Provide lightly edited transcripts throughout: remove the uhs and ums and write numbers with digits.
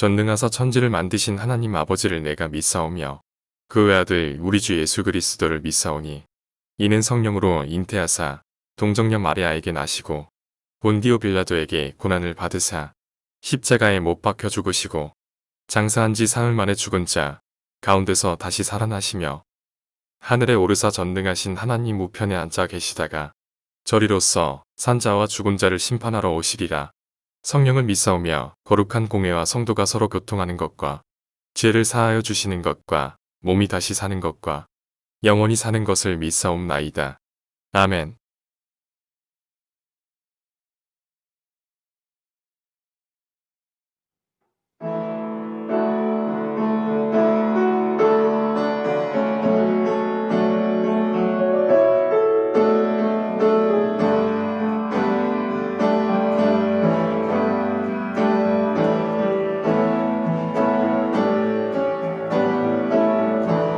전능하사 천지를 만드신 하나님 아버지를 내가 믿사오며 그 외아들 우리 주 예수 그리스도를 믿사오니 이는 성령으로 잉태하사 동정녀 마리아에게 나시고 본디오 빌라도에게 고난을 받으사 십자가에 못 박혀 죽으시고 장사한 지 사흘 만에 죽은 자 가운데서 다시 살아나시며 하늘에 오르사 전능하신 하나님 우편에 앉아 계시다가 저리로서 산자와 죽은 자를 심판하러 오시리라. 성령을 믿사오며 거룩한 공회와 성도가 서로 교통하는 것과 죄를 사하여 주시는 것과 몸이 다시 사는 것과 영원히 사는 것을 믿사옵나이다. 아멘.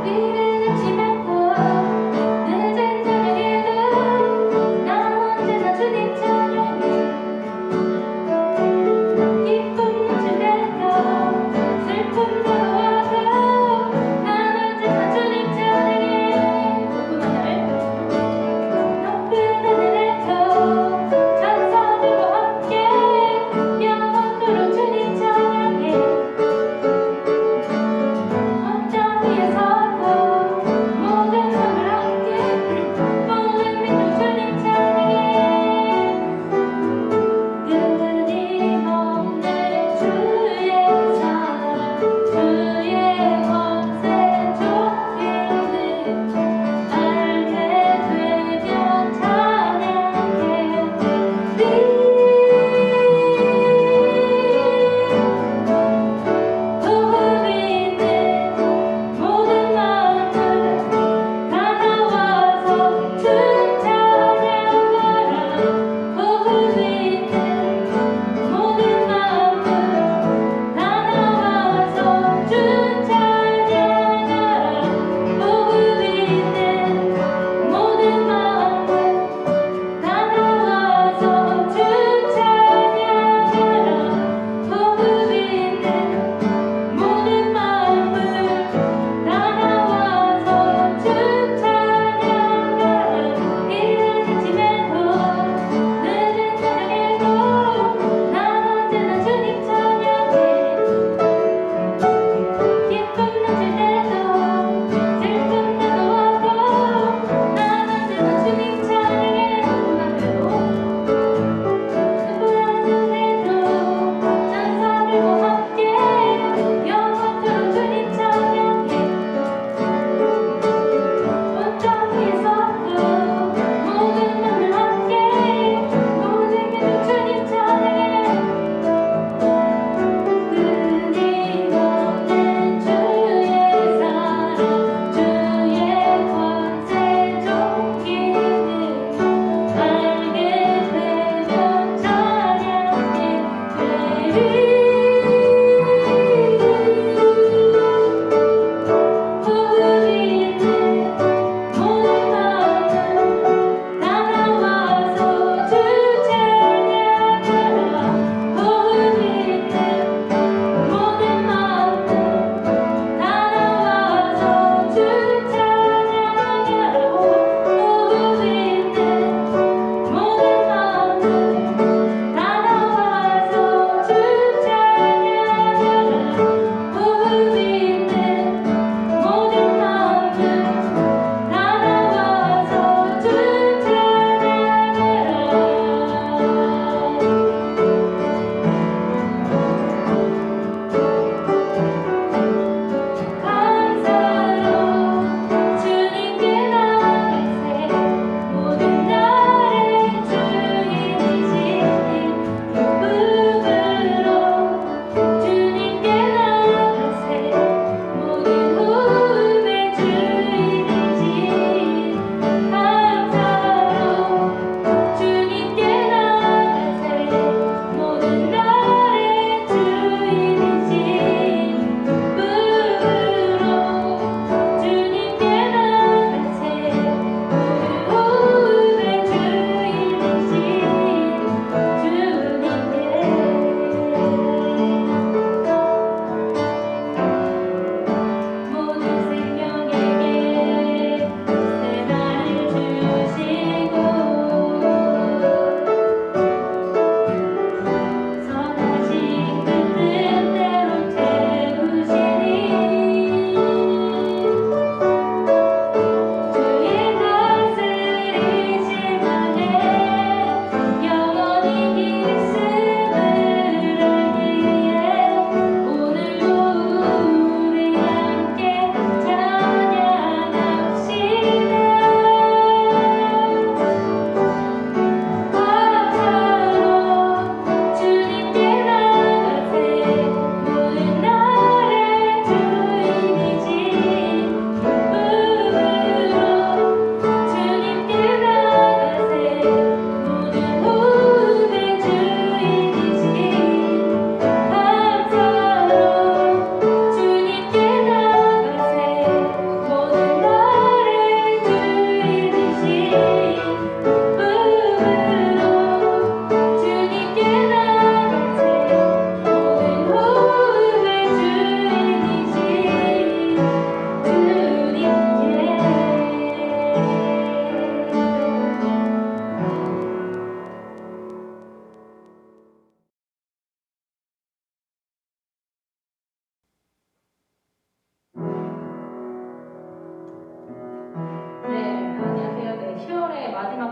이른 아침 맑고 늦은 저녁에도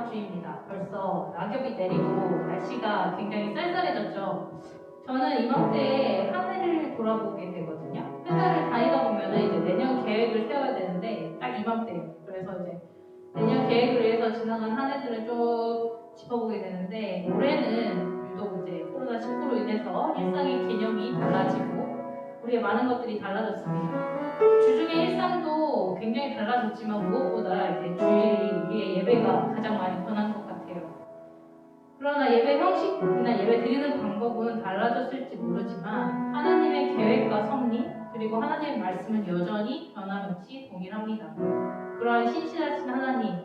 마지막 주입니다. 벌써 낙엽이 내리고 날씨가 굉장히 쌀쌀해졌죠. 저는 이맘때에 한 해를 돌아보게 되거든요. 회사를 다니다 보면 이제 내년 계획을 세워야 되는데 딱 이맘때예요. 그래서 이제 내년 계획을 위해서 지나간 한 해들을 쭉 짚어보게 되는데 올해는 유독 이제 코로나19로 인해서 일상의 개념이 달라지고 우리의 많은 것들이 달라졌습니다. 주중의 일상도 굉장히 달라졌지만 무엇보다 이제 주일이 우리의 예배가 가장 많이 변한 것 같아요. 그러나 예배 형식이나 예배 드리는 방법은 달라졌을지 모르지만 하나님의 계획과 섭리 그리고 하나님의 말씀은 여전히 변함없이 동일합니다. 그러한 신실하신 하나님,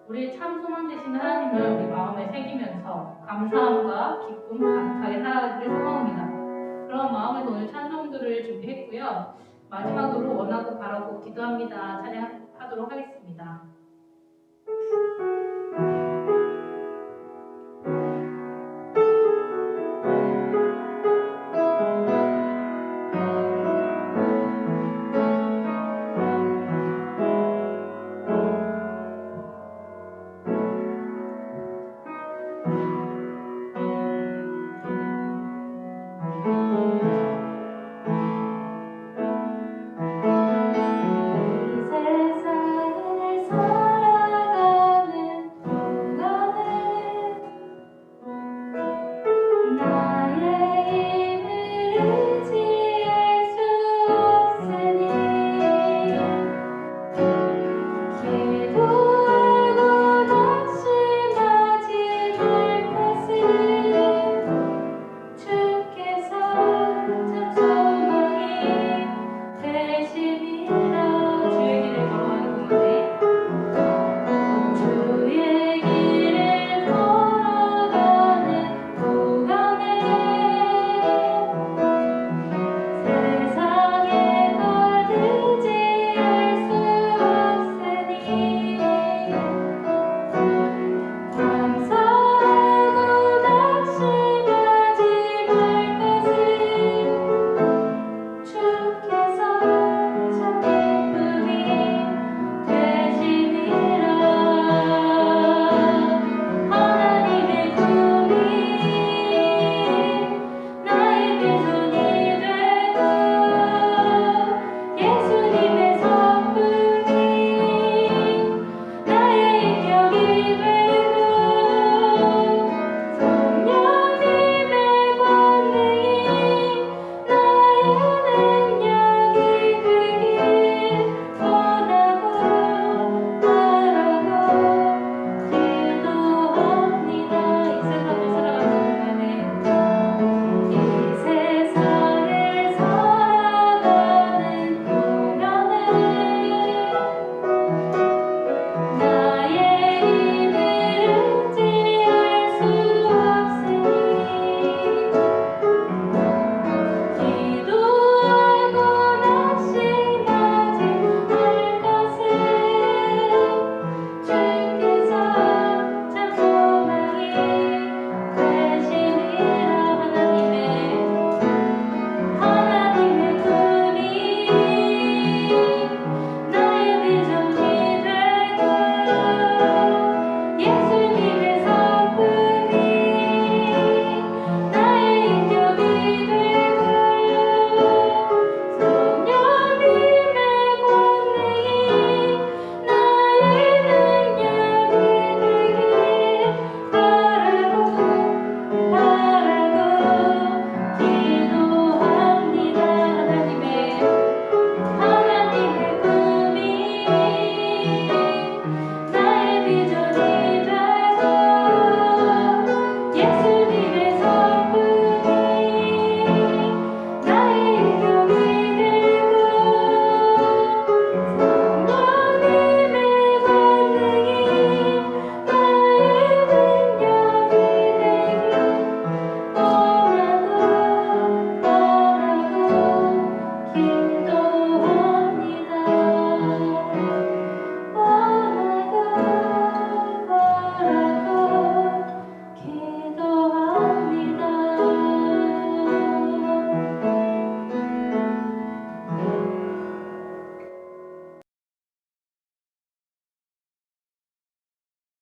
우리의 참 소망 되신 하나님을 우리 마음에 새기면서 감사함과 기쁨 가득하게 살아가기를 소망합니다. 그런 마음에서 오늘 찬송들을 준비했고요. 마지막으로 원하고 바라고 기도합니다. 찬양하도록 하겠습니다. 이 세상을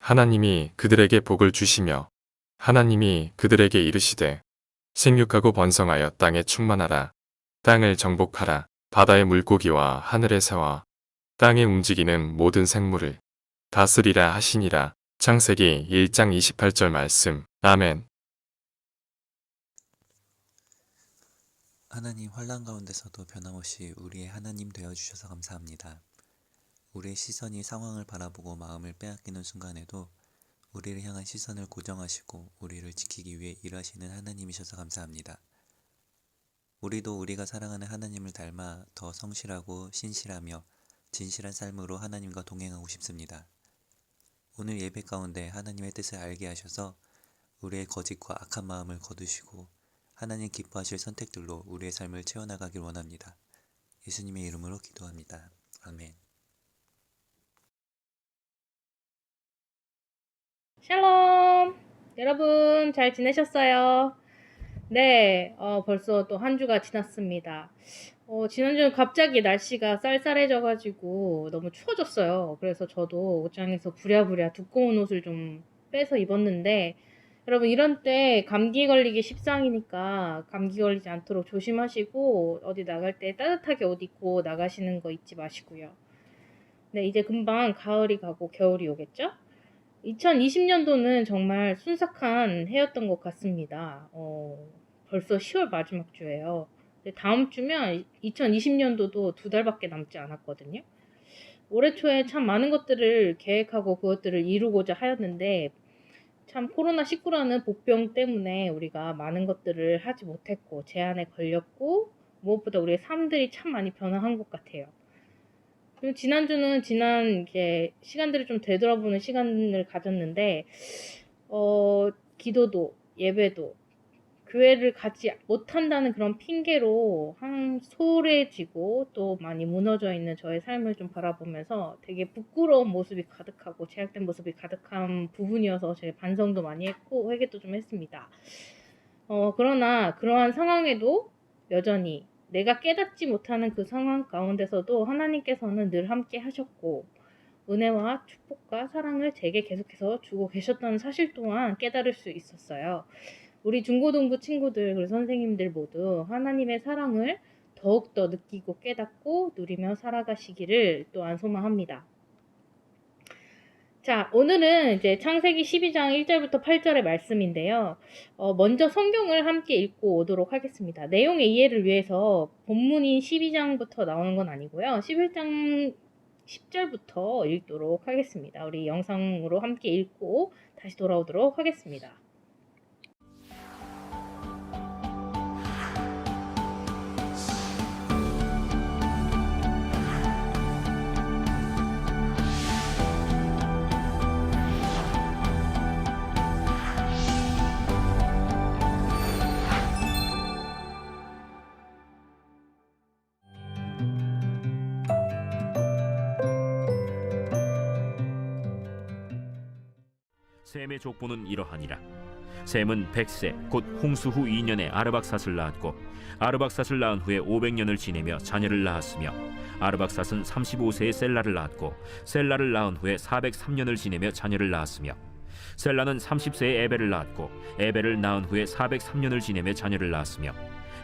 하나님이 그들에게 복을 주시며 하나님이 그들에게 이르시되 생육하고 번성하여 땅에 충만하라. 땅을 정복하라. 바다의 물고기와 하늘의 새와 땅에 움직이는 모든 생물을 다스리라 하시니라. 창세기 1장 28절 말씀. 아멘. 하나님, 환난 가운데서도 변함없이 우리의 하나님 되어주셔서 감사합니다. 우리의 시선이 상황을 바라보고 마음을 빼앗기는 순간에도 우리를 향한 시선을 고정하시고 우리를 지키기 위해 일하시는 하나님이셔서 감사합니다. 우리도 우리가 사랑하는 하나님을 닮아 더 성실하고 신실하며 진실한 삶으로 하나님과 동행하고 싶습니다. 오늘 예배 가운데 하나님의 뜻을 알게 하셔서 우리의 거짓과 악한 마음을 거두시고 하나님 기뻐하실 선택들로 우리의 삶을 채워나가길 원합니다. 예수님의 이름으로 기도합니다. 아멘. 샬롬! 여러분 잘 지내셨어요? 네, 벌써 또 한 주가 지났습니다. 지난주는 갑자기 날씨가 쌀쌀해져가지고 너무 추워졌어요. 그래서 저도 옷장에서 부랴부랴 두꺼운 옷을 좀 빼서 입었는데, 여러분 이런 때 감기 걸리기 십상이니까 감기 걸리지 않도록 조심하시고 어디 나갈 때 따뜻하게 옷 입고 나가시는 거 잊지 마시고요. 네, 이제 금방 가을이 가고 겨울이 오겠죠? 2020년도는 정말 순삭한 해였던 것 같습니다. 벌써 10월 마지막 주예요. 다음 주면 2020년도도 2달밖에 남지 않았거든요. 올해 초에 참 많은 것들을 계획하고 그것들을 이루고자 하였는데, 참 코로나19라는 복병 때문에 우리가 많은 것들을 하지 못했고 제한에 걸렸고, 무엇보다 우리의 삶들이 참 많이 변화한 것 같아요. 그리고 지난주는 지난 시간들을 좀 되돌아보는 시간을 가졌는데, 기도도 예배도 교회를 가지 못한다는 그런 핑계로 소홀해지고 또 많이 무너져 있는 저의 삶을 좀 바라보면서 되게 부끄러운 모습이 가득하고 제약된 모습이 가득한 부분이어서 제 반성도 많이 했고 회개도 좀 했습니다. 그러나 그러한 상황에도 여전히 내가 깨닫지 못하는 그 상황 가운데서도 하나님께서는 늘 함께 하셨고 은혜와 축복과 사랑을 제게 계속해서 주고 계셨다는 사실 또한 깨달을 수 있었어요. 우리 중고등부 친구들 그리고 선생님들 모두 하나님의 사랑을 더욱더 느끼고 깨닫고 누리며 살아가시기를 또한 소망합니다. 자, 오늘은 이제 창세기 12장 1절부터 8절의 말씀인데요. 먼저 성경을 함께 읽고 오도록 하겠습니다. 내용의 이해를 위해서 본문인 12장부터 나오는 건 아니고요. 11장 10절부터 읽도록 하겠습니다. 우리 영상으로 함께 읽고 다시 돌아오도록 하겠습니다. 셈의 족보는 이러하니라. 셈은 100세 곧 홍수 후 2년에 아르박삿을 낳았고 아르박삿을 낳은 후에 500년을 지내며 자녀를 낳았으며 아르박삿은 35세에 셀라를 낳았고 셀라를 낳은 후에 403년을 지내며 자녀를 낳았으며 셀라는 30세에 에벨을 낳았고 에벨을 낳은 후에 403년을 지내며 자녀를 낳았으며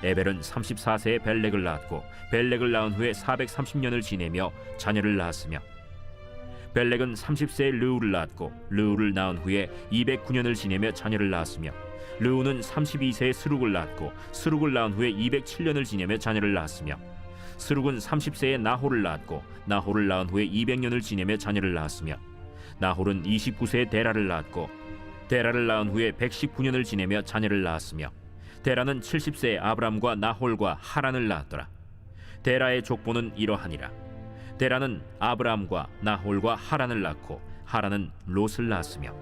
에벨은 34세에 벨렉을 낳았고 벨렉을 낳은 후에 430년을 지내며 자녀를 낳았으며 벨렉은 30세에 르우를 낳았고 르우를 낳은 후에 209년을 지내며 자녀를 낳았으며 르우는 32세에 스룩을 낳았고 스룩을 낳은 후에 207년을 지내며 자녀를 낳았으며 스룩은 30세에 나홀을 낳았고 나홀을 낳은 후에 200년을 지내며 자녀를 낳았으며 나홀은 29세에 데라를 낳았고 데라를 낳은 후에 119년을 지내며 자녀를 낳았으며 데라는 70세에 아브람과 나홀과 하란을 낳았더라. 데라의 족보는 이러하니라. 데라는 아브람과 나홀과 하란을 낳고 하란은 롯을 낳았으며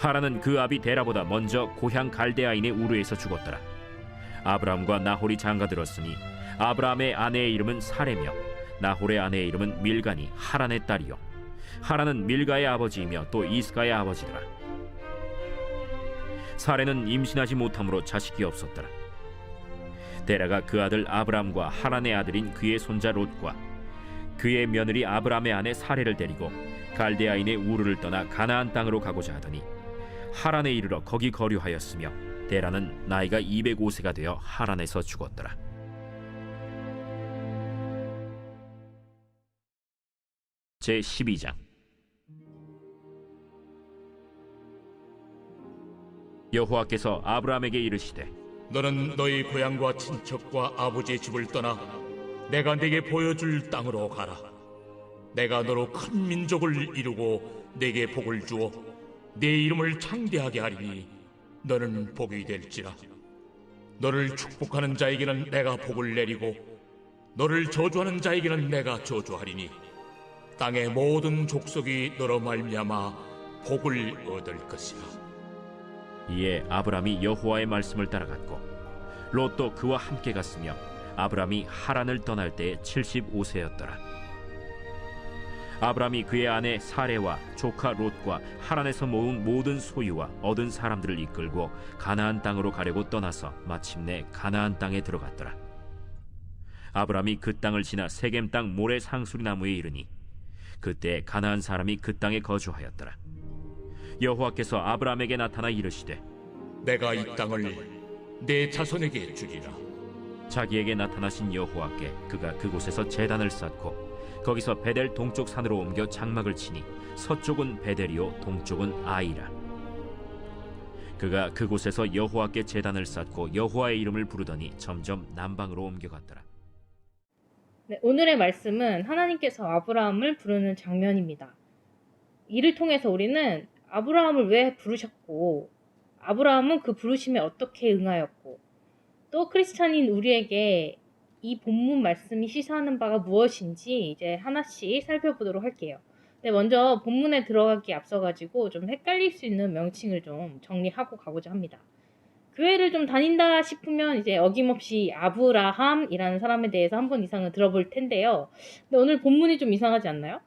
하란은 그 아비 데라보다 먼저 고향 갈대아인의 우르에서 죽었더라. 아브람과 나홀이 장가들었으니 아브람의 아내의 이름은 사레며 나홀의 아내의 이름은 밀가니 하란의 딸이요 하란은 밀가의 아버지이며 또 이스가의 아버지더라. 사레는 임신하지 못함으로 자식이 없었더라. 데라가 그 아들 아브람과 하란의 아들인 그의 손자 롯과 그의 며느리 아브람의 아내 사레를 데리고 갈대아인의 우르를 떠나 가나안 땅으로 가고자 하더니 하란에 이르러 거기 거류하였으며 데라는 나이가 205세가 되어 하란에서 죽었더라. 제 12장. 여호와께서 아브라함에게 이르시되 너는 너희 고향과 친척과 아버지의 집을 떠나 내가 네게 보여줄 땅으로 가라. 내가 너로 큰 민족을 이루고 네게 복을 주어 네 이름을 창대하게 하리니 너는 복이 될지라. 너를 축복하는 자에게는 내가 복을 내리고 너를 저주하는 자에게는 내가 저주하리니 땅의 모든 족속이 너로 말미암아 복을 얻을 것이라. 이에 아브라함이 여호와의 말씀을 따라갔고 롯도 그와 함께 갔으며 아브라함이 하란을 떠날 때에 75세였더라. 아브라함이 그의 아내 사레와 조카 롯과 하란에서 모은 모든 소유와 얻은 사람들을 이끌고 가나안 땅으로 가려고 떠나서 마침내 가나안 땅에 들어갔더라. 아브라함이 그 땅을 지나 세겜 땅 모래 상수리 나무에 이르니 그때 가나안 사람이 그 땅에 거주하였더라. 여호와께서 아브라함에게 나타나 이르시되 내가 이 땅을 내 자손에게 주리라. 자기에게 나타나신 여호와께 그가 그곳에서 제단을 쌓고 거기서 베델 동쪽 산으로 옮겨 장막을 치니 서쪽은 베델이요 동쪽은 아이라. 그가 그곳에서 여호와께 제단을 쌓고 여호와의 이름을 부르더니 점점 남방으로 옮겨갔더라. 네, 오늘의 말씀은 하나님께서 아브라함을 부르는 장면입니다. 이를 통해서 우리는 아브라함을 왜 부르셨고, 아브라함은 그 부르심에 어떻게 응하였고, 또 크리스찬인 우리에게 이 본문 말씀이 시사하는 바가 무엇인지 이제 하나씩 살펴보도록 할게요. 네, 먼저 본문에 들어가기 앞서가지고 좀 헷갈릴 수 있는 명칭을 좀 정리하고 가고자 합니다. 교회를 좀 다닌다 싶으면 이제 어김없이 아브라함이라는 사람에 대해서 한 번 이상은 들어볼 텐데요. 근데 오늘 본문이 좀 이상하지 않나요?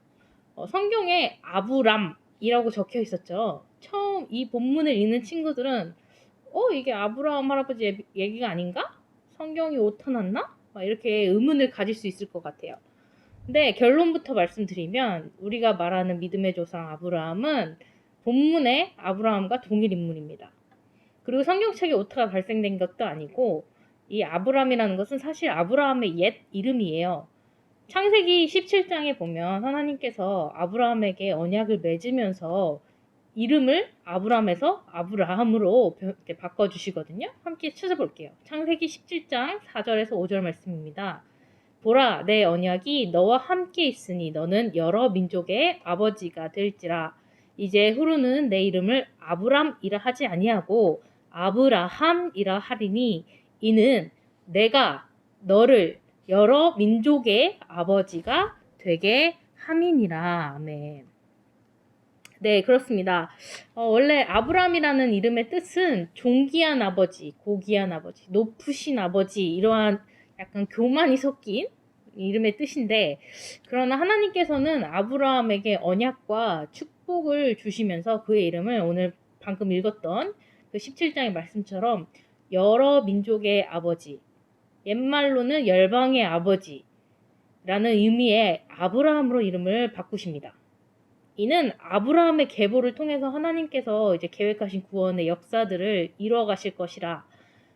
성경에 아브람이라고 적혀 있었죠. 처음 이 본문을 읽는 친구들은 이게 아브라함 할아버지 얘기가 아닌가? 성경이 오타났나? 막 이렇게 의문을 가질 수 있을 것 같아요. 근데 결론부터 말씀드리면 우리가 말하는 믿음의 조상 아브라함은 본문의 아브라함과 동일 인물입니다. 그리고 성경책에 오타가 발생된 것도 아니고 이 아브람이라는 것은 사실 아브라함의 옛 이름이에요. 창세기 17장에 보면 하나님께서 아브라함에게 언약을 맺으면서 이름을 아브람에서 아브라함으로 이렇게 바꿔주시거든요. 함께 찾아볼게요. 창세기 17장 4절에서 5절 말씀입니다. 보라, 내 언약이 너와 함께 있으니 너는 여러 민족의 아버지가 될지라. 이제 후로는 내 이름을 아브람이라 하지 아니하고 아브라함이라 하리니 이는 내가 너를 여러 민족의 아버지가 되게 함이니라. 아멘. 네, 그렇습니다. 원래 아브람이라는 이름의 뜻은 존귀한 아버지, 고귀한 아버지, 높으신 아버지, 이러한 약간 교만이 섞인 이름의 뜻인데, 그러나 하나님께서는 아브라함에게 언약과 축복을 주시면서 그의 이름을 오늘 방금 읽었던 그 17장의 말씀처럼 여러 민족의 아버지, 옛말로는 열방의 아버지라는 의미의 아브라함으로 이름을 바꾸십니다. 이는 아브라함의 계보를 통해서 하나님께서 이제 계획하신 구원의 역사들을 이루어 가실 것이라,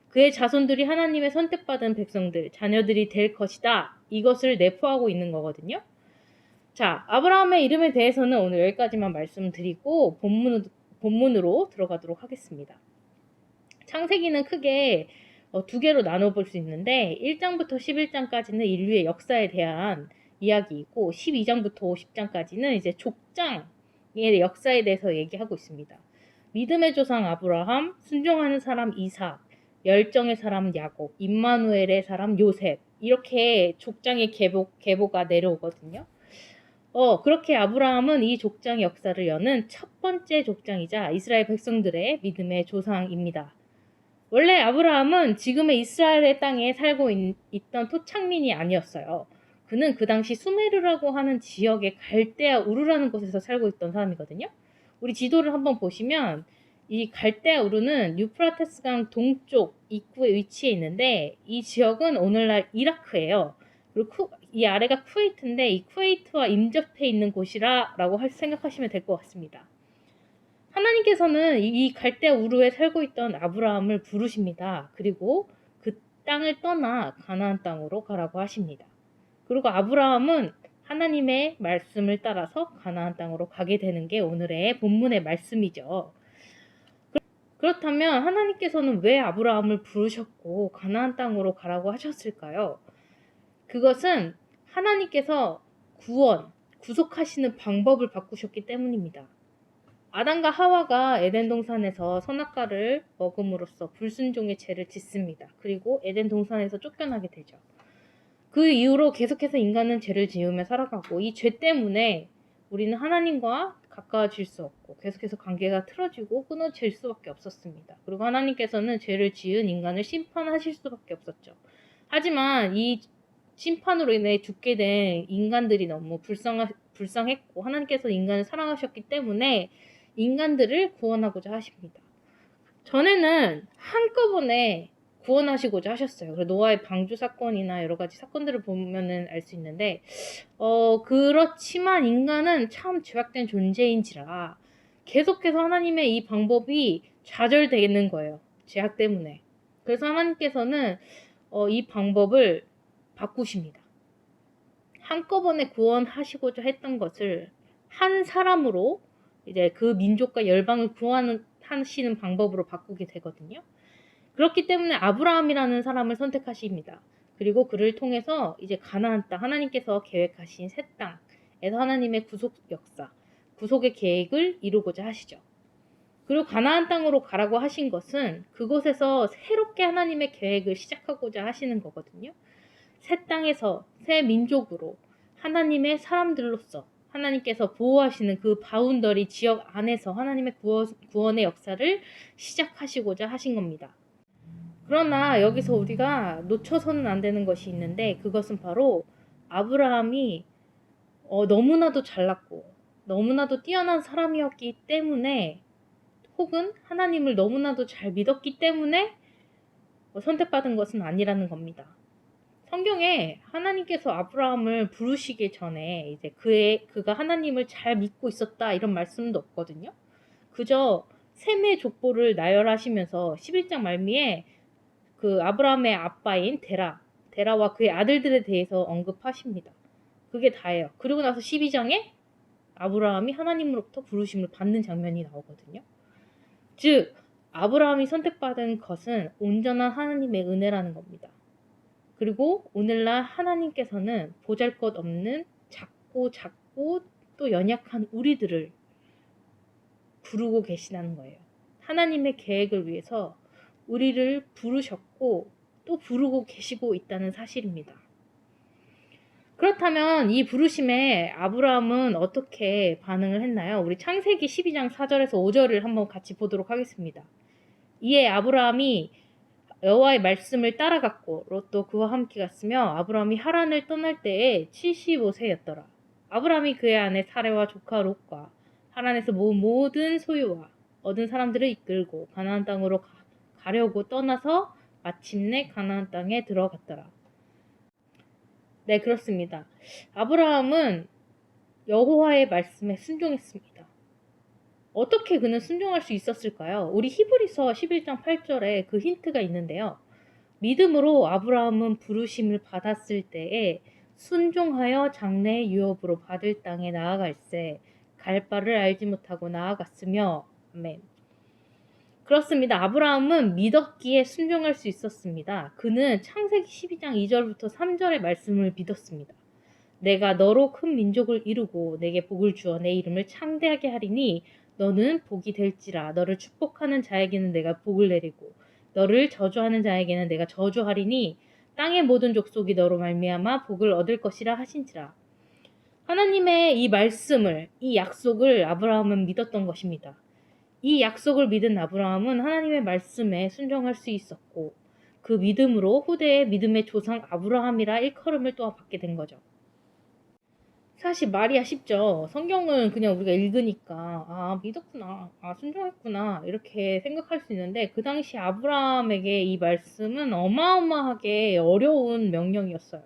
그의 자손들이 하나님의 선택받은 백성들, 자녀들이 될 것이다. 이것을 내포하고 있는 거거든요. 자, 아브라함의 이름에 대해서는 오늘 여기까지만 말씀드리고 본문으로 들어가도록 하겠습니다. 창세기는 크게 두 개로 나눠볼 수 있는데 1장부터 11장까지는 인류의 역사에 대한 이야기이고 12장부터 50장까지는 이제 족장의 역사에 대해서 얘기하고 있습니다. 믿음의 조상 아브라함, 순종하는 사람 이삭, 열정의 사람 야곱, 임마누엘의 사람 요셉, 이렇게 족장의 계보가 내려오거든요. 그렇게 아브라함은 이 족장 역사를 여는 첫 번째 족장이자 이스라엘 백성들의 믿음의 조상입니다. 원래 아브라함은 지금의 이스라엘의 땅에 살고 있던 토착민이 아니었어요. 그는 그 당시 수메르라고 하는 지역의 갈대아 우르라는 곳에서 살고 있던 사람이거든요. 우리 지도를 한번 보시면 이 갈대아 우르는 유프라테스강 동쪽 입구에 위치해 있는데 이 지역은 오늘날 이라크예요. 그리고 이 아래가 쿠웨이트인데 이 쿠웨이트와 인접해 있는 곳이라고 생각하시면 될 것 같습니다. 하나님께서는 이 갈대아 우르에 살고 있던 아브라함을 부르십니다. 그리고 그 땅을 떠나 가나안 땅으로 가라고 하십니다. 그리고 아브라함은 하나님의 말씀을 따라서 가나안 땅으로 가게 되는 게 오늘의 본문의 말씀이죠. 그렇다면 하나님께서는 왜 아브라함을 부르셨고 가나안 땅으로 가라고 하셨을까요? 그것은 하나님께서 구속하시는 방법을 바꾸셨기 때문입니다. 아담과 하와가 에덴 동산에서 선악과를 먹음으로써 불순종의 죄를 짓습니다. 그리고 에덴 동산에서 쫓겨나게 되죠. 그 이후로 계속해서 인간은 죄를 지으며 살아가고 이 죄 때문에 우리는 하나님과 가까워질 수 없고 계속해서 관계가 틀어지고 끊어질 수밖에 없었습니다. 그리고 하나님께서는 죄를 지은 인간을 심판하실 수밖에 없었죠. 하지만 이 심판으로 인해 죽게 된 인간들이 너무 불쌍했고 하나님께서 인간을 사랑하셨기 때문에 인간들을 구원하고자 하십니다. 전에는 한꺼번에 구원하시고자 하셨어요. 노아의 방주 사건이나 여러 가지 사건들을 보면은 알 수 있는데, 그렇지만 인간은 참 죄악된 존재인지라 계속해서 하나님의 이 방법이 좌절되는 거예요. 죄악 때문에. 그래서 하나님께서는 이 방법을 바꾸십니다. 한꺼번에 구원하시고자 했던 것을 한 사람으로 이제 그 민족과 열방을 구원하시는 방법으로 바꾸게 되거든요. 그렇기 때문에 아브라함이라는 사람을 선택하십니다. 그리고 그를 통해서 이제 가나안 땅, 하나님께서 계획하신 새 땅에서 하나님의 구속 역사, 구속의 계획을 이루고자 하시죠. 그리고 가나안 땅으로 가라고 하신 것은 그곳에서 새롭게 하나님의 계획을 시작하고자 하시는 거거든요. 새 땅에서 새 민족으로 하나님의 사람들로서 하나님께서 보호하시는 그 바운더리 지역 안에서 하나님의 구원의 역사를 시작하시고자 하신 겁니다. 그러나 여기서 우리가 놓쳐서는 안 되는 것이 있는데 그것은 바로 아브라함이 너무나도 잘났고 너무나도 뛰어난 사람이었기 때문에 혹은 하나님을 너무나도 잘 믿었기 때문에 선택받은 것은 아니라는 겁니다. 성경에 하나님께서 아브라함을 부르시기 전에 이제 그가 하나님을 잘 믿고 있었다 이런 말씀도 없거든요. 그저 셈의 족보를 나열하시면서 11장 말미에 그 아브라함의 아빠인 데라와 그의 아들들에 대해서 언급하십니다. 그게 다예요. 그리고 나서 12장에 아브라함이 하나님으로부터 부르심을 받는 장면이 나오거든요. 즉 아브라함이 선택받은 것은 온전한 하나님의 은혜라는 겁니다. 그리고 오늘날 하나님께서는 보잘것없는 작고 또 연약한 우리들을 부르고 계시다는 거예요. 하나님의 계획을 위해서 우리를 부르셨고 또 부르고 계시고 있다는 사실입니다. 그렇다면 이 부르심에 아브라함은 어떻게 반응을 했나요? 우리 창세기 12장 4절에서 5절을 한번 같이 보도록 하겠습니다. 이에 아브라함이 여호와의 말씀을 따라갔고 롯도 그와 함께 갔으며 아브라함이 하란을 떠날 때에 75세였더라. 아브라함이 그의 아내 사레와 조카 롯과 하란에서 모은 모든 소유와 얻은 사람들을 이끌고 가나안 땅으로 가려고 떠나서 마침내 가나안 땅에 들어갔더라. 네, 그렇습니다. 아브라함은 여호와의 말씀에 순종했습니다. 어떻게 그는 순종할 수 있었을까요? 우리 히브리서 11장 8절에 그 힌트가 있는데요. 믿음으로 아브라함은 부르심을 받았을 때에 순종하여 장래의 유업으로 받을 땅에 나아갈새 갈 바를 알지 못하고 나아갔으며 아멘. 그렇습니다. 아브라함은 믿었기에 순종할 수 있었습니다. 그는 창세기 12장 2절부터 3절의 말씀을 믿었습니다. 내가 너로 큰 민족을 이루고 내게 복을 주어 내 이름을 창대하게 하리니 너는 복이 될지라. 너를 축복하는 자에게는 내가 복을 내리고 너를 저주하는 자에게는 내가 저주하리니 땅의 모든 족속이 너로 말미암아 복을 얻을 것이라 하신지라. 하나님의 이 말씀을, 이 약속을 아브라함은 믿었던 것입니다. 이 약속을 믿은 아브라함은 하나님의 말씀에 순종할 수 있었고 그 믿음으로 후대의 믿음의 조상 아브라함이라 일컬음을 또한 받게 된 거죠. 사실 말이야 쉽죠. 성경은 그냥 우리가 읽으니까 믿었구나, 순종했구나 이렇게 생각할 수 있는데 그 당시 아브라함에게 이 말씀은 어마어마하게 어려운 명령이었어요.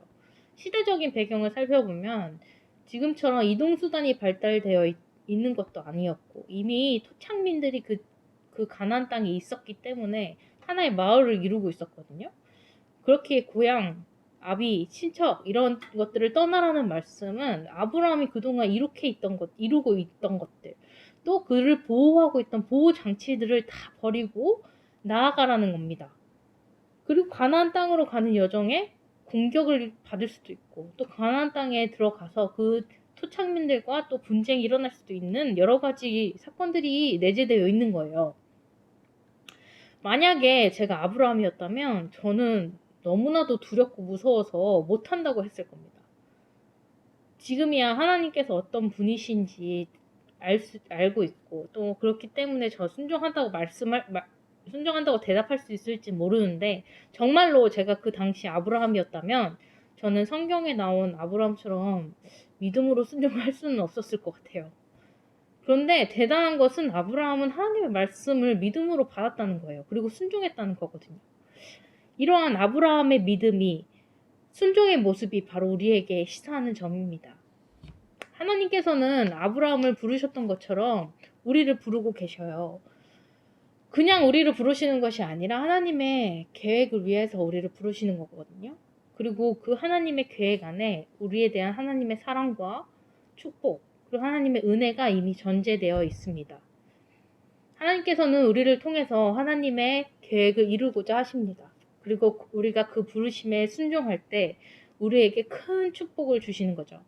시대적인 배경을 살펴보면 지금처럼 이동수단이 발달되어 있는 것도 아니었고 이미 토착민들이 그 가나안 땅에 있었기 때문에 하나의 마을을 이루고 있었거든요. 그렇게 고향, 아비, 친척 이런 것들을 떠나라는 말씀은 아브라함이 그동안 이루고 있던 것들, 또 그를 보호하고 있던 보호 장치들을 다 버리고 나아가라는 겁니다. 그리고 가나안 땅으로 가는 여정에 공격을 받을 수도 있고 또 가나안 땅에 들어가서 그 토착민들과 또 분쟁이 일어날 수도 있는 여러 가지 사건들이 내재되어 있는 거예요. 만약에 제가 아브라함이었다면 저는 너무나도 두렵고 무서워서 못한다고 했을 겁니다. 지금이야 하나님께서 어떤 분이신지 알고 있고 또 그렇기 때문에 저 순종한다고 대답할 수 있을지 모르는데 정말로 제가 그 당시 아브라함이었다면 저는 성경에 나온 아브라함처럼 믿음으로 순종할 수는 없었을 것 같아요. 그런데 대단한 것은 아브라함은 하나님의 말씀을 믿음으로 받았다는 거예요. 그리고 순종했다는 거거든요. 이러한 아브라함의 믿음이 순종의 모습이 바로 우리에게 시사하는 점입니다. 하나님께서는 아브라함을 부르셨던 것처럼 우리를 부르고 계셔요. 그냥 우리를 부르시는 것이 아니라 하나님의 계획을 위해서 우리를 부르시는 거거든요. 그리고 그 하나님의 계획 안에 우리에 대한 하나님의 사랑과 축복, 그리고 하나님의 은혜가 이미 전제되어 있습니다. 하나님께서는 우리를 통해서 하나님의 계획을 이루고자 하십니다. 그리고 우리가 그 부르심에 순종할 때 우리에게 큰 축복을 주시는 거죠.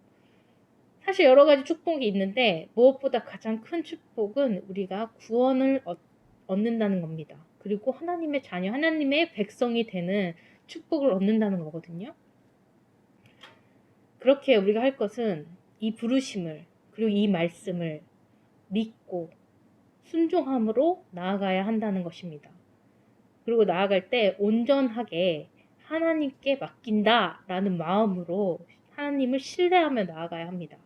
사실 여러 가지 축복이 있는데 무엇보다 가장 큰 축복은 우리가 구원을 얻는다는 겁니다. 그리고 하나님의 자녀, 하나님의 백성이 되는 축복을 얻는다는 거거든요. 그렇게 우리가 할 것은 이 부르심을 그리고 이 말씀을 믿고 순종함으로 나아가야 한다는 것입니다. 그리고 나아갈 때 온전하게 하나님께 맡긴다라는 마음으로 하나님을 신뢰하며 나아가야 합니다.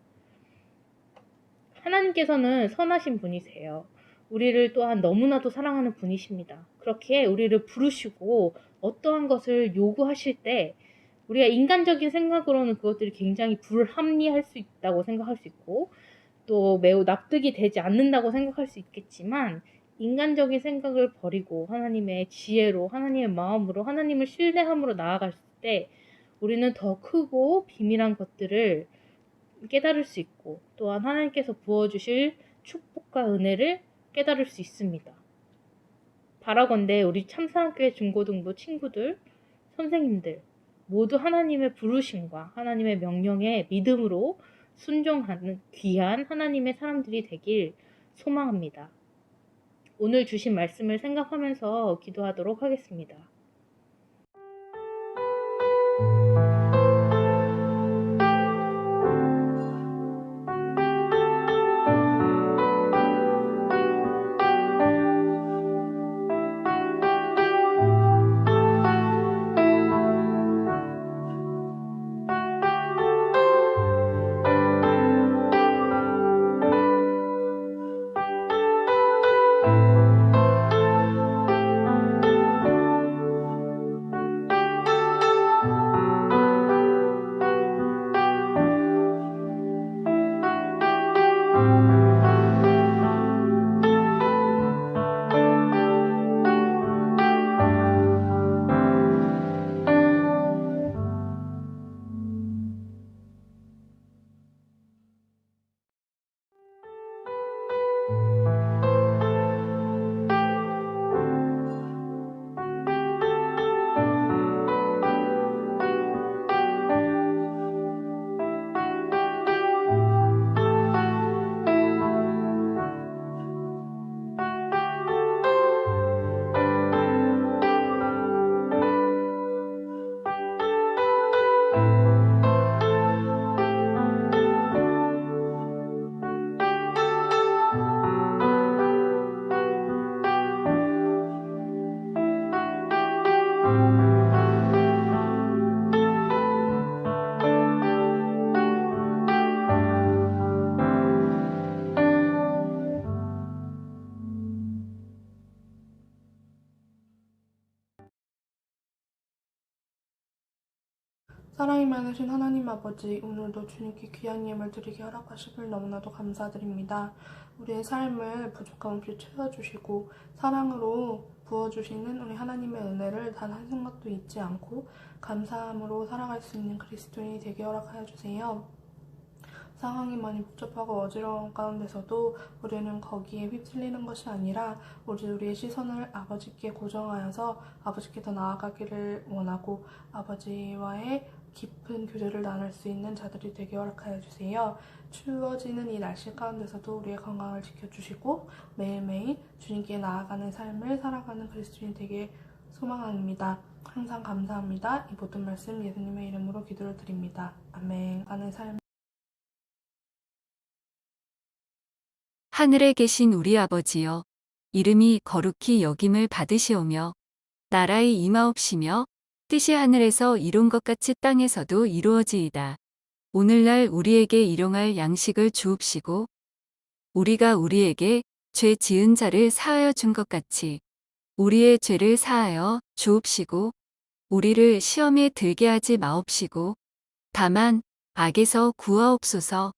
하나님께서는 선하신 분이세요. 우리를 또한 너무나도 사랑하는 분이십니다. 그렇게 우리를 부르시고 어떠한 것을 요구하실 때 우리가 인간적인 생각으로는 그것들이 굉장히 불합리할 수 있다고 생각할 수 있고 또 매우 납득이 되지 않는다고 생각할 수 있겠지만 인간적인 생각을 버리고 하나님의 지혜로 하나님의 마음으로 하나님을 신뢰함으로 나아갈 때 우리는 더 크고 비밀한 것들을 깨달을 수 있고 또한 하나님께서 부어주실 축복과 은혜를 깨달을 수 있습니다. 바라건대 우리 참사랑교회 중고등부 친구들, 선생님들 모두 하나님의 부르심과 하나님의 명령에 믿음으로 순종하는 귀한 하나님의 사람들이 되길 소망합니다. 오늘 주신 말씀을 생각하면서 기도하도록 하겠습니다. 사랑이 많으신 하나님 아버지, 오늘도 주님께 귀한 예물 드리게 허락하시길 너무나도 감사드립니다. 우리의 삶을 부족함 없이 채워주시고 사랑으로 부어주시는 우리 하나님의 은혜를 단 한순간도 잊지 않고 감사함으로 살아갈 수 있는 그리스도인이 되게 허락하여 주세요. 상황이 많이 복잡하고 어지러운 가운데서도 우리는 거기에 휩쓸리는 것이 아니라 우리의 시선을 아버지께 고정하여서 아버지께 더 나아가기를 원하고 아버지와의 깊은 교제를 나눌 수 있는 자들이 되게 허락하여 주세요. 추워지는 이 날씨 가운데서도 우리의 건강을 지켜주시고 매일매일 주님께 나아가는 삶을 살아가는 그리스도인 되게 소망합니다. 항상 감사합니다. 이 모든 말씀 예수님의 이름으로 기도를 드립니다. 아멘. 가는 삶 하늘에 계신 우리 아버지여, 이름이 거룩히 여김을 받으시오며, 나라의 임하옵시며, 뜻이 하늘에서 이룬 것 같이 땅에서도 이루어지이다. 오늘날 우리에게 일용할 양식을 주옵시고, 우리가 우리에게 죄 지은 자를 사하여 준 것 같이, 우리의 죄를 사하여 주옵시고, 우리를 시험에 들게 하지 마옵시고, 다만 악에서 구하옵소서.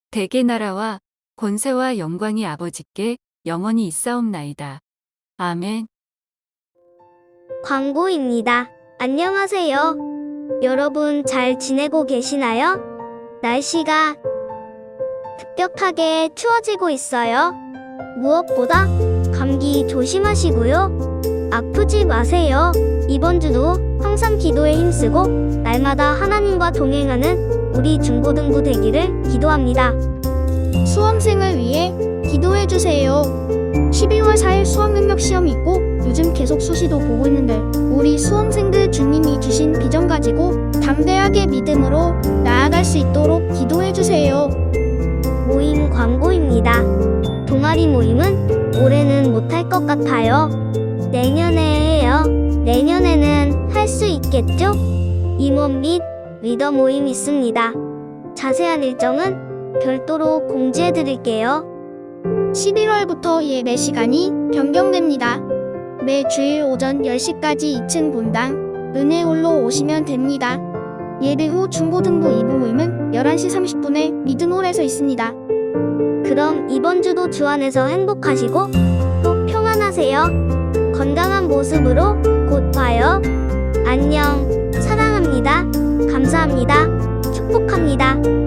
대개 나라와 권세와 영광이 아버지께 영원히 있사옵나이다. 아멘. 광고입니다. 안녕하세요. 여러분 잘 지내고 계시나요? 날씨가 급격하게 추워지고 있어요. 무엇보다 감기 조심하시고요. 아프지 마세요. 이번 주도 항상 기도에 힘쓰고 날마다 하나님과 동행하는 우리 중고등부 되기를 기도합니다. 수험생을 위해 기도해주세요. 12월 4일 수학능력 시험이 있고 요즘 계속 수시도 보고 있는데 우리 수험생들 주님이 주신 비전 가지고 담대하게 믿음으로 나아갈 수 있도록 기도해주세요. 모임 광고입니다. 동아리 모임은 올해는 못할 것 같아요. 내년에 해요. 내년에는 할 수 있겠죠? 임원 및 리더 모임 있습니다. 자세한 일정은 별도로 공지해드릴게요. 11월부터 예배 시간이 변경됩니다. 매 주일 오전 10시까지 2층 본당 은혜홀로 오시면 됩니다. 예배 후 중고등부 2부 모임은 11시 30분에 미드홀에서 있습니다. 그럼 이번 주도 주 안에서 행복하시고 또 평안하세요. 건강한 모습으로 곧 봐요. 안녕. 사랑합니다. 감사합니다. 축복합니다.